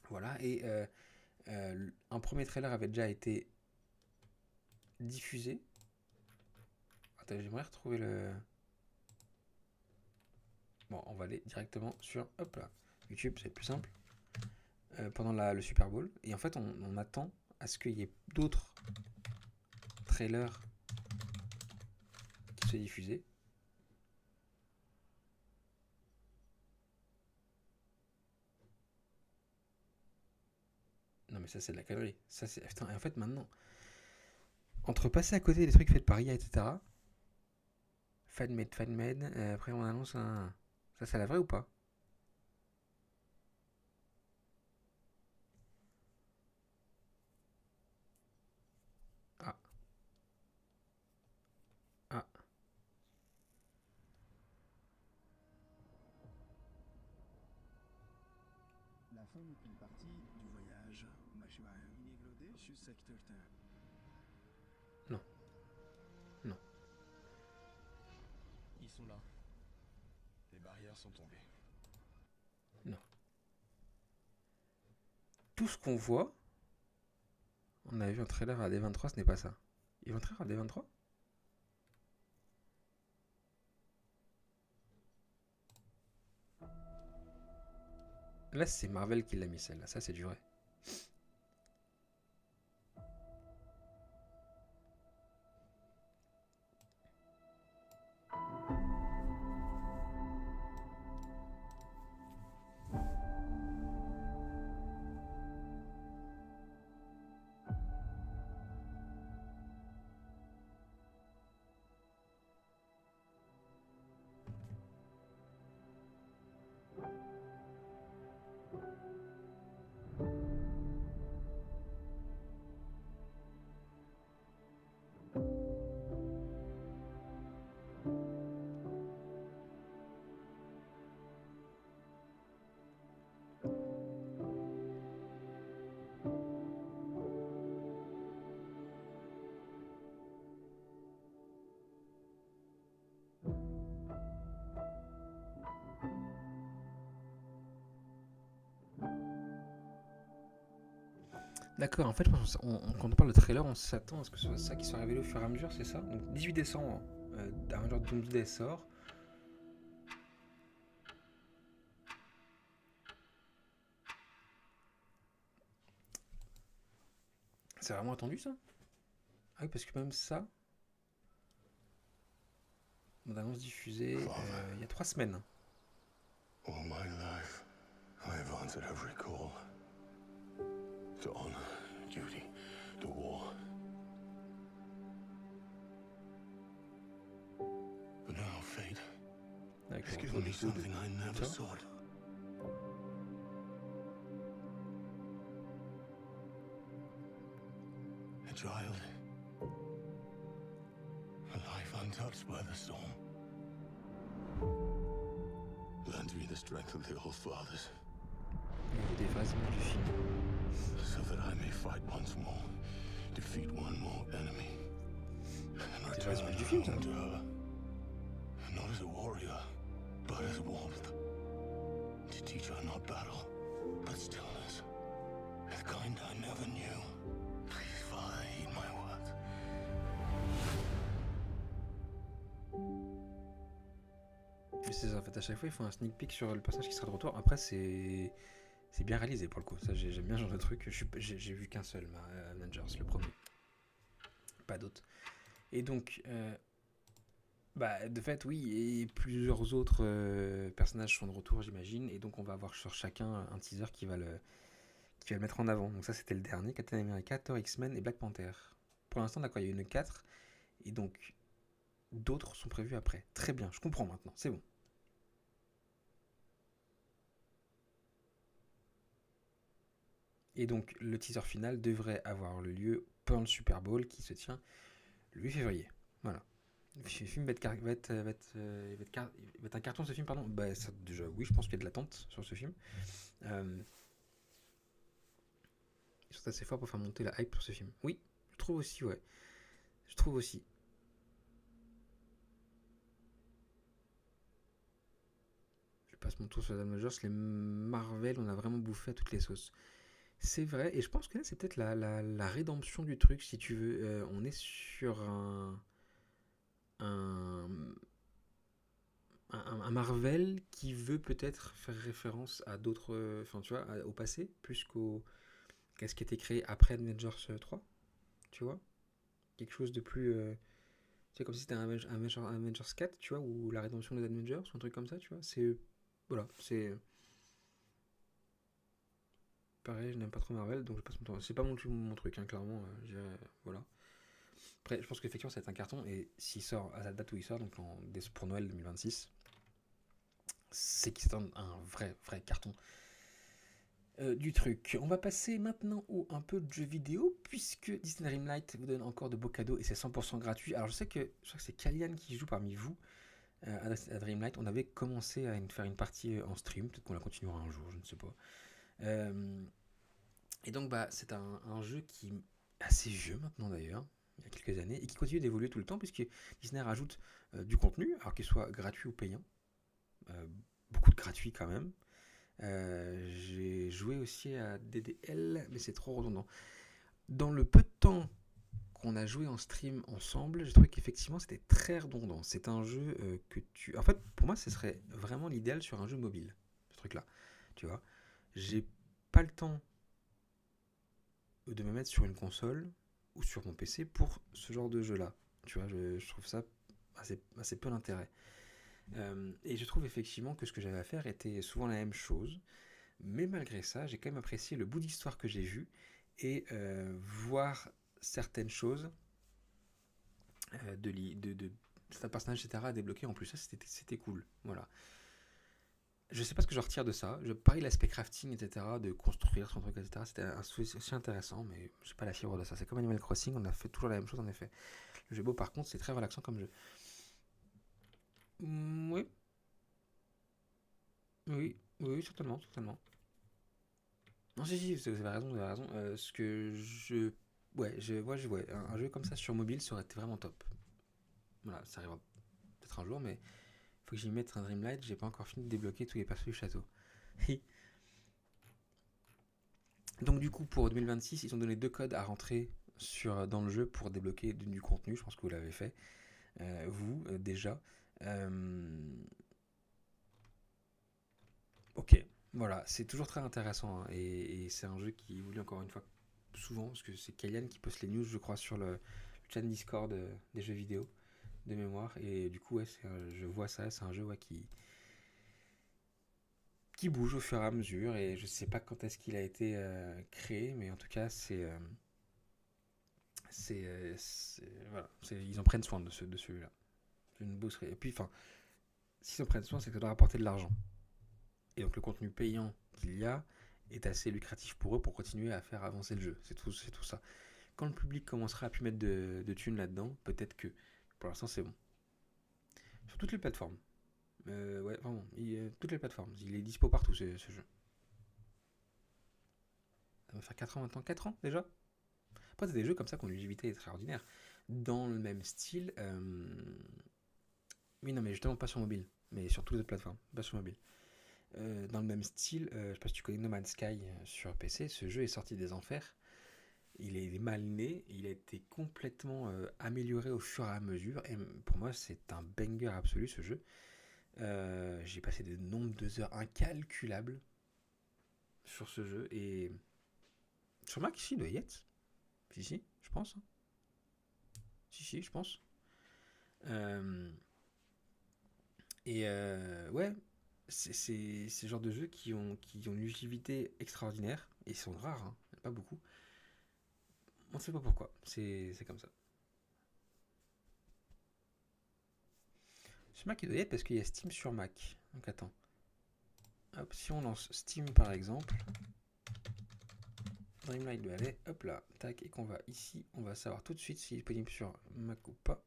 Voilà, et un premier trailer avait déjà été diffusé. Attends, j'aimerais retrouver le... Bon, on va aller directement sur... Hop là, YouTube, c'est plus simple. Pendant le Super Bowl. Et en fait, on attend à ce qu'il y ait d'autres trailers qui soient diffusés. Non mais ça c'est de la connerie. Ça c'est... Putain, et en fait maintenant, entre passer à côté des trucs faits par IA, etc. Fan-made, après on annonce un... Ça c'est la vraie ou pas? Ah. Ah. La fin une partie du voyage. Non. Non. Ils sont là. Les barrières sont tombées. Non. Tout ce qu'on voit, on avait vu un trailer à D23, ce n'est pas ça. Ils vont trailer à D23? Là c'est Marvel qui l'a mis celle-là, ça c'est du vrai. D'accord, en fait, quand on parle de trailer, on s'attend à ce que ce soit ça qui soit révélé au fur et à mesure, c'est ça? Donc 18 décembre, Avengers Doomsday sort. C'est vraiment attendu ça? Ah oui, parce que même ça, on annonce diffusée il y a 3 semaines. All my life, I have answered every call. To honor, duty, to war. But now fate has given me something I never sought. A child. A life untouched by the storm. Lend me the strength of the old fathers. Des phases du film. So that I may fight once more, defeat one more enemy, and return home to her. Not as a warrior, but as warmth. To teach her not battle, but stillness. The kind I never knew. Please, Father, heed my words. Mais c'est ça, en fait, à chaque fois, ils font un sneak peek sur le personnage qui sera de retour. Après, c'est bien réalisé pour le coup. Ça, j'aime bien ce genre de truc. J'ai vu qu'un seul, Avengers, le premier. Pas d'autres. Et donc, de fait, oui, et plusieurs autres personnages sont de retour, j'imagine. Et donc, on va avoir sur chacun un teaser qui va le mettre en avant. Donc ça, c'était le dernier. Captain America, Thor, X-Men et Black Panther. Pour l'instant, d'accord, il y a eu 4. Et donc, d'autres sont prévus après. Très bien, je comprends maintenant. C'est bon. Et donc, le teaser final devrait avoir lieu pendant le Super Bowl qui se tient le 8 février. Voilà. Le film va être un carton, ce film, pardon. Bah, ça, déjà, oui, je pense qu'il y a de l'attente sur ce film. Ils sont assez forts pour faire monter la hype sur ce film. Oui, je trouve aussi, ouais. Je trouve aussi. Je passe mon tour sur les Avengers. Les Marvel, on a vraiment bouffé à toutes les sauces. C'est vrai, et je pense que là, c'est peut-être la rédemption du truc, si tu veux. On est sur un Marvel qui veut peut-être faire référence à d'autres. Enfin, tu vois, au passé, plus qu'à ce qui a été créé après Avengers 3. Tu vois, quelque chose de plus. C'est comme si c'était un Avengers 4, tu vois, ou la rédemption des Avengers, ou un truc comme ça, tu vois. C'est. Voilà, c'est. Pareil, je n'aime pas trop Marvel, donc je passe mon temps. C'est pas mon truc, hein, clairement. Voilà. Après, je pense qu'effectivement, ça va être un carton, et s'il sort à la date où il sort, donc pour Noël 2026, c'est qu'il c'est un vrai carton du truc. On va passer maintenant un peu de jeux vidéo, puisque Disney Dreamlight vous donne encore de beaux cadeaux, et c'est 100% gratuit. Alors, je crois que c'est Kalian qui joue parmi vous à Dreamlight. On avait commencé à faire une partie en stream, peut-être qu'on la continuera un jour, je ne sais pas. Et donc, bah, c'est un jeu qui est assez vieux maintenant d'ailleurs, il y a quelques années, et qui continue d'évoluer tout le temps, puisque Disney rajoute du contenu, alors qu'il soit gratuit ou payant. Beaucoup de gratuit quand même. J'ai joué aussi à DDL, mais c'est trop redondant. Dans le peu de temps qu'on a joué en stream ensemble, j'ai trouvé qu'effectivement c'était très redondant. C'est un jeu que tu... En fait, pour moi, ce serait vraiment l'idéal sur un jeu mobile, ce truc-là. Tu vois, j'ai pas le temps de me mettre sur une console ou sur mon PC pour ce genre de jeu-là. Tu vois, je trouve ça assez peu d'intérêt. Et je trouve effectivement que ce que j'avais à faire était souvent la même chose. Mais malgré ça, j'ai quand même apprécié le bout d'histoire que j'ai vu et voir certaines choses de certains personnages, etc. à débloquer en plus. Ça, c'était cool. Voilà. Je sais pas ce que je retire de ça. Je parie l'aspect crafting, etc., de construire son truc, etc. C'était aussi intéressant, mais j'ai pas la fibre de ça. C'est comme Animal Crossing, on a fait toujours la même chose en effet. Le jeu beau, par contre, c'est très relaxant comme jeu. Oui, oui, certainement, certainement. Non, si, vous avez raison, vous avez raison. Ce que je. Ouais, un jeu comme ça sur mobile, ça aurait été vraiment top. Voilà, ça arrivera peut-être un jour, mais faut que j'y mette un Dreamlight. J'ai pas encore fini de débloquer tous les persos du château. Donc, du coup, pour 2026, ils ont donné 2 codes à rentrer dans le jeu pour débloquer du contenu. Je pense que vous l'avez fait, déjà. Ok, voilà, c'est toujours très intéressant, hein, et c'est un jeu qui évolue encore une fois souvent, parce que c'est Kalian qui poste les news, je crois, sur le chat Discord des jeux vidéo de mémoire, et du coup, ouais, je vois ça, c'est un jeu qui bouge au fur et à mesure, et je sais pas quand est-ce qu'il a été créé, mais en tout cas, voilà, ils en prennent soin de celui-là. C'est une bosserie. Et puis, enfin, s'ils en prennent soin, c'est que ça doit rapporter de l'argent. Et donc le contenu payant qu'il y a est assez lucratif pour eux pour continuer à faire avancer le jeu. C'est tout ça. Quand le public commencera à plus mettre de thunes là-dedans, peut-être que pour l'instant c'est bon. Sur toutes les plateformes. Ouais, vraiment, toutes les plateformes. Il est dispo partout ce jeu. Ça va faire 4 ans maintenant. 4 ans déjà. Après, c'est des jeux comme ça qui ont une longévité extraordinaire. Dans le même style. Oui, non, mais justement pas sur mobile. Mais sur toutes les autres plateformes. Pas sur mobile. Dans le même style, je sais pas si tu connais No Man's Sky sur PC, ce jeu est sorti des enfers. Il est mal né, il a été complètement amélioré au fur et à mesure, et pour moi c'est un banger absolu ce jeu. J'ai passé des nombres de heures incalculables sur ce jeu, et sur Mac ici, il doit y être. Si, je pense. Hein. Si, je pense. Ouais, c'est ce genre de jeux qui ont une longévité extraordinaire, et ils sont rares, hein, pas beaucoup. On ne sait pas pourquoi, c'est comme ça. Sur Mac, il doit y être parce qu'il y a Steam sur Mac. Donc attends. Hop, si on lance Steam par exemple, Dreamlight doit aller, hop là, tac, et qu'on va ici, on va savoir tout de suite s'il est disponible sur Mac ou pas.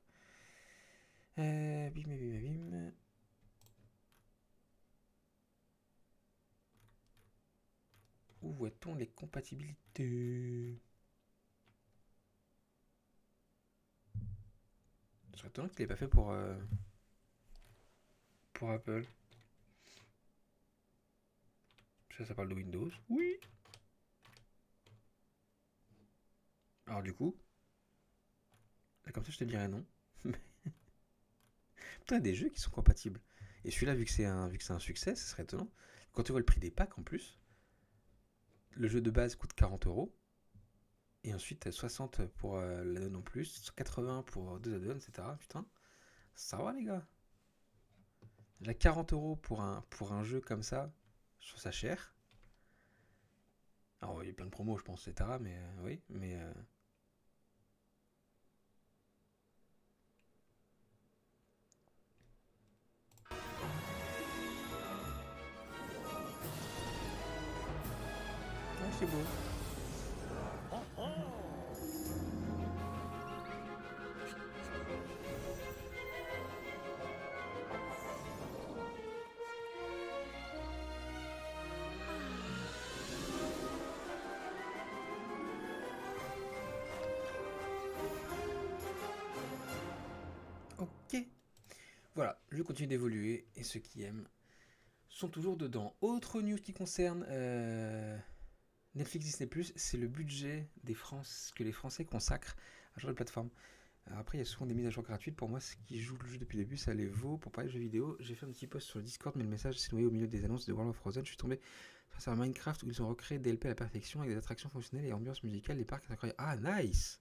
compatibilité. Je serais étonné qu'il l'ait pas fait pour Apple. Ça parle de Windows. Oui. Alors du coup, là, comme ça je te dirais non. Putain, il y a des jeux qui sont compatibles. Et celui-là, vu que c'est un succès, ce serait étonnant. Quand tu vois le prix des packs en plus, le jeu de base coûte 40€. Et ensuite 60 pour l'addon en plus, 80 pour 2 add-ons, etc. Putain, ça va les gars. Là, 40€ pour un jeu comme ça, je trouve ça cher. Alors il y a plein de promos je pense, etc. Mais oui, mais... Ah, c'est beau. Ok. Voilà, je continue d'évoluer et ceux qui aiment sont toujours dedans. Autre news qui concerne Netflix Disney+, c'est le budget que les Français consacrent à ce genre de plateforme. Alors après, il y a souvent des mises à jour gratuites. Pour moi, ce qui joue le jeu depuis le début, ça les vaut. Pour parler de jeux vidéo, j'ai fait un petit post sur le Discord, mais le message s'est noyé au milieu des annonces de World of Frozen. Je suis tombé face à Minecraft où ils ont recréé des LP à la perfection avec des attractions fonctionnelles et ambiance musicale. Les parcs, c'est incroyable. Ah, nice!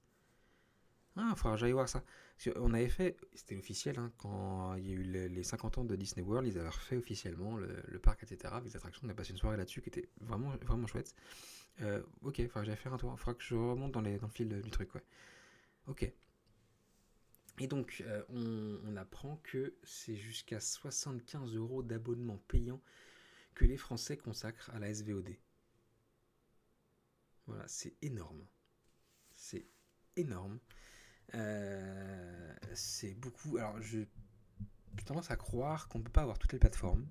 Ah, il faudra que j'aille voir ça. Parce on avait fait, c'était officiel, hein, quand il y a eu les 50 ans de Disney World, ils avaient refait officiellement le parc, etc. Avec des attractions. On a passé une soirée là-dessus qui était vraiment, vraiment chouette. Ok, il faudra que j'aille faire un tour. Il faudra que je remonte dans le fil du truc, ouais. Ok. Et donc, on apprend que c'est jusqu'à 75€ d'abonnement payant que les Français consacrent à la SVOD. Voilà, c'est énorme. C'est énorme. C'est beaucoup. Alors, j'ai tendance à croire qu'on ne peut pas avoir toutes les plateformes,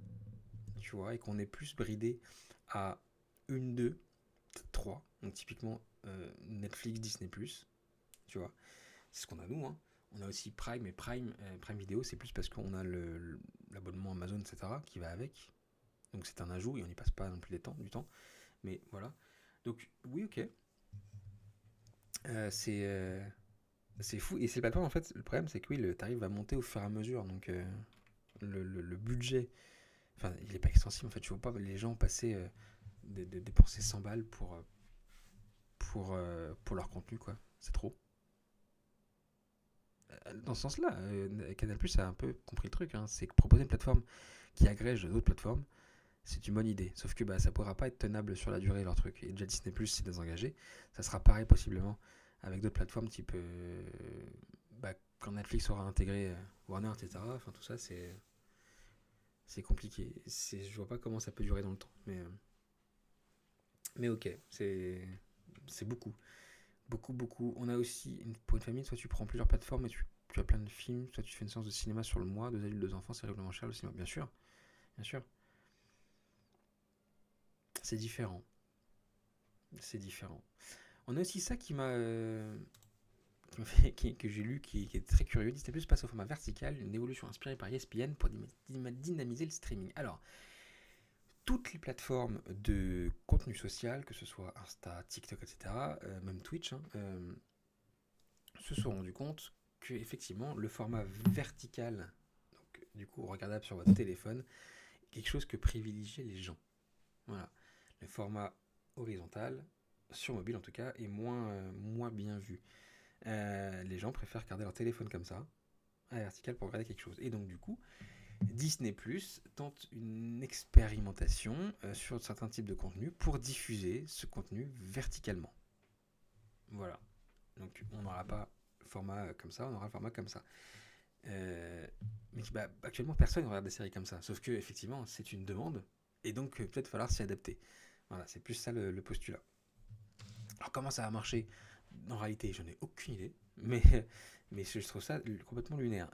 tu vois, et qu'on est plus bridé à une, deux, trois. Donc, typiquement, Netflix, Disney+, tu vois. C'est ce qu'on a nous, hein. On a aussi Prime, et Prime Video, c'est plus parce qu'on a l'abonnement Amazon, etc., qui va avec. Donc c'est un ajout et on n'y passe pas non plus du temps. Mais voilà. Donc oui, ok. C'est fou. Et c'est pas en fait, le problème c'est que oui, le tarif va monter au fur et à mesure. Donc le budget, enfin, il est pas extensible en fait. Je vois pas les gens passer de dépenser 100 balles pour leur contenu, quoi. C'est trop. Dans ce sens-là, Canal+ a un peu compris le truc, hein. C'est que proposer une plateforme qui agrège d'autres plateformes, c'est une bonne idée. Sauf que ça pourra pas être tenable sur la durée, leur truc. Et déjà Disney+ s'est désengagé. Ça sera pareil possiblement avec d'autres plateformes type quand Netflix aura intégré Warner, etc. Enfin tout ça, c'est compliqué. Je vois pas comment ça peut durer dans le temps. Mais ok, c'est beaucoup. Beaucoup. On a aussi, pour une famille, soit tu prends plusieurs plateformes et tu as plein de films, soit tu fais une séance de cinéma sur le mois, 2 adultes, 2 enfants, c'est règlement cher le cinéma, bien sûr. C'est différent. On a aussi ça qui m'a que j'ai lu, qui est très curieux. Disney+ passe au format vertical, une évolution inspirée par ESPN pour dynamiser le streaming. Alors, toutes les plateformes de contenu social, que ce soit Insta, TikTok, etc., même Twitch, hein, se sont rendus compte que effectivement le format vertical, donc du coup regardable sur votre téléphone, est quelque chose que privilégiaient les gens. Voilà. Le format horizontal, sur mobile en tout cas, est moins bien vu. Les gens préfèrent garder leur téléphone comme ça, à la verticale, pour regarder quelque chose. Et donc du coup, Disney+ tente une expérimentation sur certains types de contenus pour diffuser ce contenu verticalement. Voilà. Donc on n'aura pas le format comme ça, on aura le format comme ça. Mais actuellement, personne ne regarde des séries comme ça. Sauf que effectivement, c'est une demande, et donc peut-être falloir s'y adapter. Voilà, c'est plus ça le postulat. Alors comment ça va marcher ? En réalité, j'en ai aucune idée, mais je trouve ça complètement lunaire.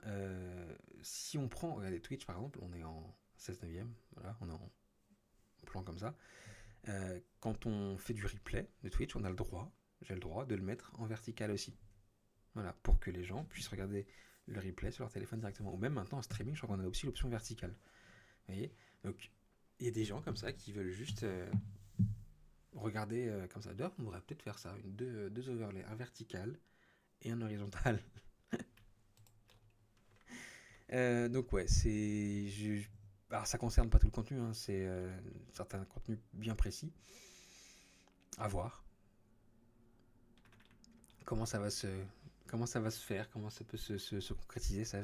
Si on prend, regardez Twitch par exemple, on est en 16/9, voilà, on est en plan comme ça. quand on fait du replay de Twitch, j'ai le droit de le mettre en vertical aussi. Voilà, pour que les gens puissent regarder le replay sur leur téléphone directement. Ou même maintenant en streaming, je crois qu'on a aussi l'option verticale. Vous voyez ? Donc, il y a des gens comme ça qui veulent juste regarder comme ça. D'ailleurs, on devrait peut-être faire ça, deux overlays, un vertical et un horizontal. Donc ouais, alors ça concerne pas tout le contenu, hein, c'est certains contenus bien précis. À voir. Comment ça va se faire, comment ça peut se concrétiser, ça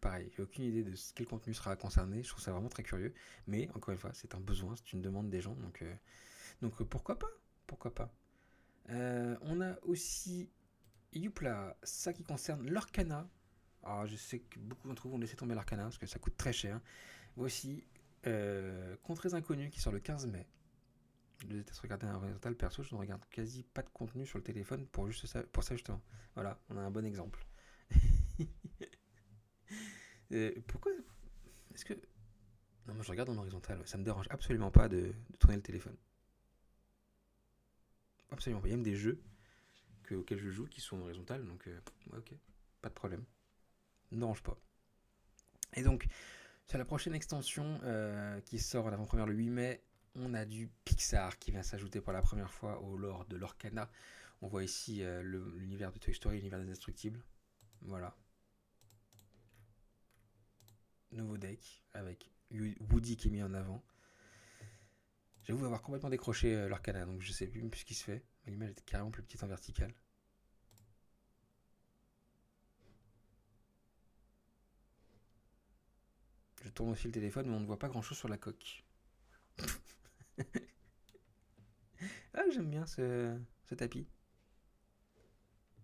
pareil, j'ai aucune idée de quel contenu sera concerné, je trouve ça vraiment très curieux, mais encore une fois, c'est un besoin, c'est une demande des gens, donc pourquoi pas. On a aussi Youpla, ça qui concerne l'Orcana. Alors je sais que beaucoup d'entre vous vont laisser tomber l'Arcana parce que ça coûte très cher. Voici Contrées Inconnues qui sort le 15 mai. Je vais peut-être regarder un horizontal perso, je ne regarde quasi pas de contenu sur le téléphone pour ça justement. Voilà, on a un bon exemple. Pourquoi est-ce que... Non, moi je regarde en horizontal, ça me dérange absolument pas de tourner le téléphone. Absolument pas. Il y a même des jeux auxquels je joue qui sont en horizontal, donc ouais, ok, pas de problème. Ne dérange pas. Et donc, sur la prochaine extension qui sort en avant-première le 8 mai, on a du Pixar qui vient s'ajouter pour la première fois au lore de l'Orcana. On voit ici l'univers de Toy Story, l'univers des Indestructibles. Voilà. Nouveau deck avec Woody qui est mis en avant. J'avoue avoir complètement décroché l'Orcana, donc je sais plus même plus ce qui se fait. L'image est carrément plus petite en verticale. Je tourne aussi le téléphone, mais on ne voit pas grand chose sur la coque. Ah, j'aime bien ce tapis.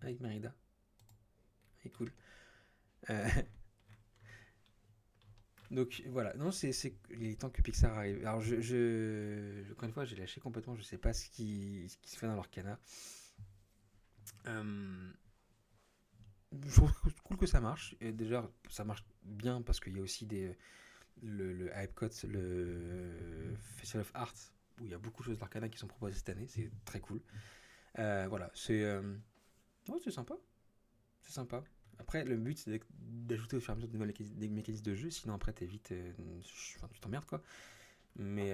Avec Merida. Il est cool. Donc voilà, non, il est temps que Pixar arrive. Alors encore une fois, j'ai lâché complètement, je sais pas ce qui se fait dans l'Orcana. Je trouve cool que ça marche. Et déjà, ça marche bien parce qu'il y a aussi le Epcot, le Festival of Arts, où il y a beaucoup de choses d'Arcana qui sont proposées cette année. C'est très cool. Voilà, ouais, c'est sympa. C'est sympa. Après, le but, c'est d'ajouter au fur et à mesure des mécanismes de jeu, sinon après, tu t'emmerdes, quoi. Mais,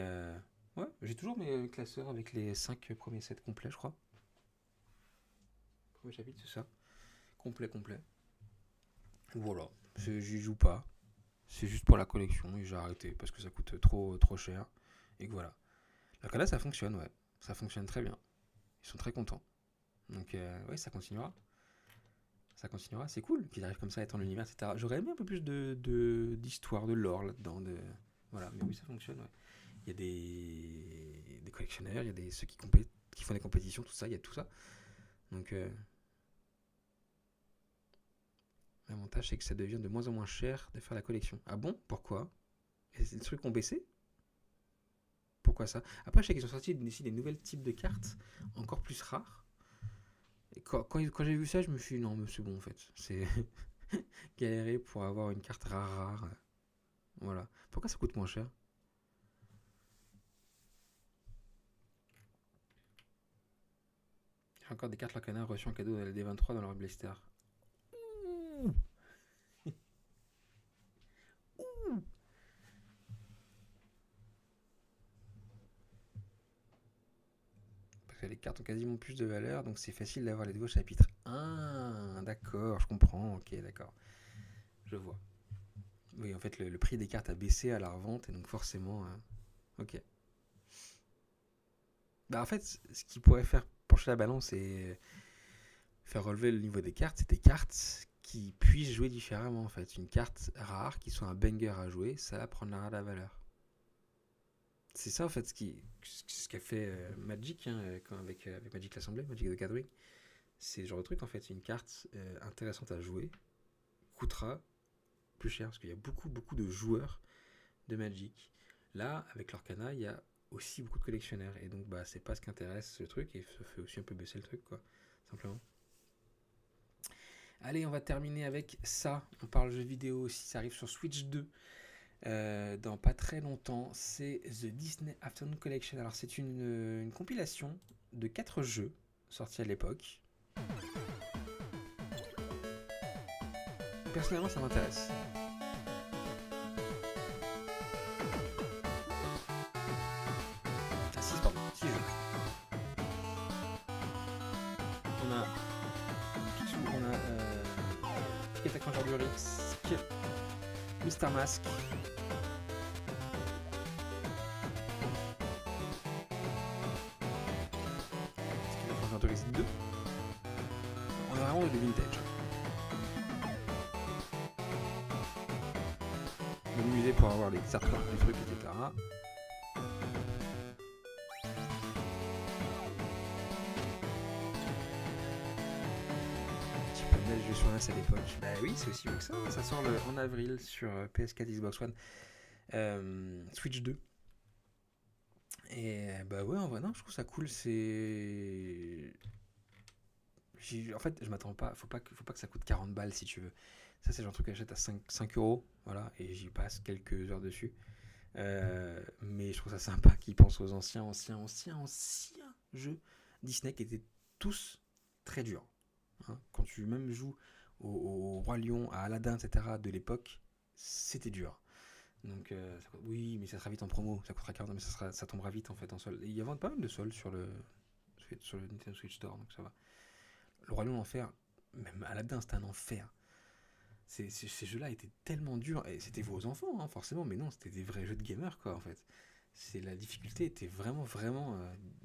ouais, j'ai toujours mes classeurs avec les 5 premiers sets complets, je crois. Premier chapitre, c'est ça. Complet. Voilà, j'y joue pas. C'est juste pour la collection et j'ai arrêté parce que ça coûte trop cher. Et que voilà. Alors que là, ça fonctionne, ouais. Ça fonctionne très bien. Ils sont très contents. Donc, ouais, ça continuera. C'est cool qu'ils arrivent comme ça à être dans l'univers, etc. J'aurais aimé un peu plus d'histoire, de lore là-dedans. Voilà, mais oui, ça fonctionne, ouais. Il y a des collectionneurs, il y a ceux qui font des compétitions, tout ça, il y a tout ça. Donc, l'avantage, c'est que ça devient de moins en moins cher de faire la collection. Ah bon ? Pourquoi ? Et des trucs ont baissé ? Pourquoi ça ? Après, je sais qu'ils ont sorti ici des nouvelles types de cartes, encore plus rares. Et quand j'ai vu ça, je me suis dit non, mais c'est bon en fait. C'est galérer pour avoir une carte rare. Voilà. Pourquoi ça coûte moins cher ? J'ai encore des cartes Lorcana reçues en cadeau de la D23 dans leur blister. Ouh. Ouh. Parce que les cartes ont quasiment plus de valeur, donc c'est facile d'avoir les nouveaux chapitres. Ah, d'accord, je comprends. Ok, d'accord. Je vois. Oui, en fait, le prix des cartes a baissé à la revente, et donc forcément... ok. Bah en fait, ce qui pourrait faire pencher la balance et faire relever le niveau des cartes, c'est des cartes qui puissent jouer différemment en fait. Une carte rare qui soit un banger à jouer, ça va prendre de la valeur. C'est ça en fait ce qu'a fait Magic avec Magic l'Assemblée, Magic the Gathering. C'est le genre de truc en fait, une carte intéressante à jouer coûtera plus cher parce qu'il y a beaucoup de joueurs de Magic. Là, avec l'Orcana, il y a aussi beaucoup de collectionneurs et donc bah c'est pas ce qui intéresse le truc et ça fait aussi un peu baisser le truc quoi, simplement. Allez, on va terminer avec ça. On parle jeux vidéo aussi, ça arrive sur Switch 2. dans pas très longtemps. C'est The Disney Afternoon Collection. Alors c'est une compilation de 4 jeux sortis à l'époque. Personnellement, ça m'intéresse. Ah, 6 jeux. On a Picsou, on a Tic et Tac Ranger du Risque, Mister Mask, Ranger du Risque 2. On a vraiment des vintage. Le musée pour avoir les artworks des trucs, etc. Jeux sur NES à l'époque. Bah oui, c'est aussi mieux que ça. Ça sort en avril sur PS4, Xbox One, Switch 2. Et bah ouais, en vrai, non, je trouve ça cool. En fait, je m'attends pas. Faut pas que ça coûte 40 balles si tu veux. Ça, c'est le genre de truc que j'achète à 5 euros. Voilà, et j'y passe quelques heures dessus. Mais je trouve ça sympa qu'ils pensent aux anciens jeux Disney qui étaient tous très durs. Hein, quand tu même joues au Roi Lion, à Aladdin, etc. de l'époque, c'était dur. Donc, oui, mais ça sera vite en promo, ça coûtera 40, mais ça tombera vite en fait en solde. Et il y a pas mal de soldes sur le Nintendo Switch Store, donc ça va. Le Roi Lion, l'enfer, même Aladdin, c'était un enfer. Ces jeux-là étaient tellement durs, et c'était vos enfants, hein, forcément, mais non, c'était des vrais jeux de gamers, quoi, en fait. La difficulté était vraiment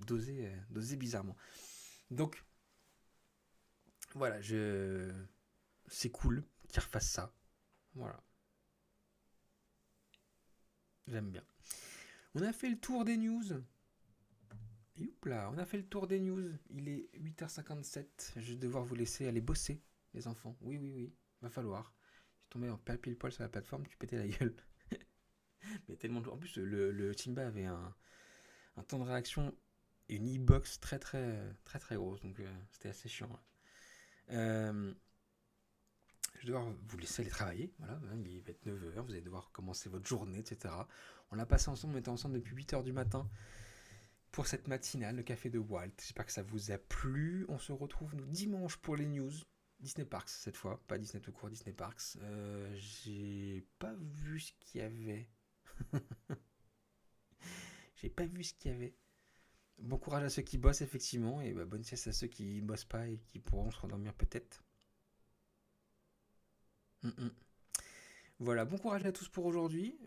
dosée bizarrement. Donc, voilà, c'est cool qu'ils refassent ça. Voilà. J'aime bien. On a fait le tour des news. Youpla, on a fait le tour des news. Il est 8h57. Je vais devoir vous laisser aller bosser, les enfants. Oui. Va falloir. Je suis tombé en pile poil sur la plateforme, tu pétais la gueule. Mais tellement de... En plus, le Simba avait un temps de réaction et une e-box très grosse. Donc c'était assez chiant. Je vais devoir vous laisser aller travailler, voilà, il va être 9h, vous allez devoir commencer votre journée, etc. On l'a passé ensemble, on était ensemble depuis 8h du matin pour cette matinale, le café de Walt. J'espère que ça vous a plu. On se retrouve nous dimanche pour les news. Disney Parks cette fois, pas Disney tout court, Disney Parks. J'ai pas vu ce qu'il y avait. Bon courage à ceux qui bossent effectivement, et bonne sieste à ceux qui bossent pas et qui pourront se rendormir peut-être. Voilà, bon courage à tous pour aujourd'hui.